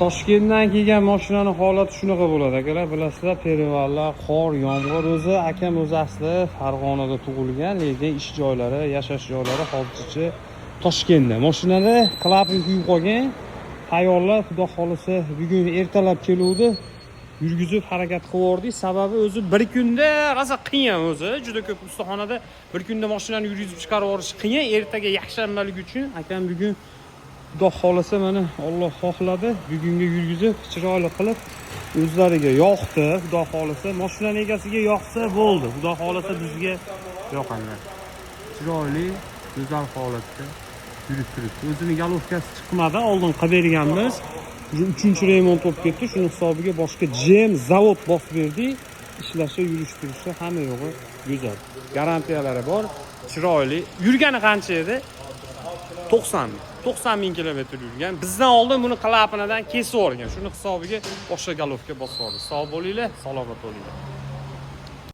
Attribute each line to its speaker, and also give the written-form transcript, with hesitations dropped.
Speaker 1: Toshkentdan kelgan mashinaning holati shunaqa bo'ladi akalar. Bilasizlar, perivallar, qor, yomg'ir o'zi akam o'zi asli Farg'onada tug'ilgan, lekin ish joylari, yashash joylari hozircha Toshkentda. Mashinada klapin kuyib qolgan. Ayollar xudo xolisa bugun ertalab keluvdi. Yurgizib harakat qilib sababi o'zi bir kunda g'asa qiyin o'zi. Juda ko'p ustaxonada bir kunda mashinani yurgizib chiqarib yuborish qiyin. Ertaga yakshanbalik uchun akam bugun xudo xolisa mana Alloh xohladi, bugunga yurgizib chiroyli qilib o'zlariga yoqdi. Xudo xolisa mashinaning egasiga yoqsa bo'ldi. Xudo xolisa bizga yoqadi. Chiroyli, go'zal holatda yurib turibdi. O'zining galovkasi chiqmadi, oldin qilib berganmiz. 3-remont bo'lib ketdi. Shuning hisobiga boshqa GM zavod bosib berdi. Ishlashi, yurish turishi hamma yo'g'i go'zal. Garantiyalari bor, chiroyli. Yurgani qancha edi? 90 ming kilometr yurgan. Bizdan oldin buni klapanidan kesib yuborgan. Shuni hisobiga boshqa galovka bosib oldi. Sog' bo'linglar, salomat bo'linglar.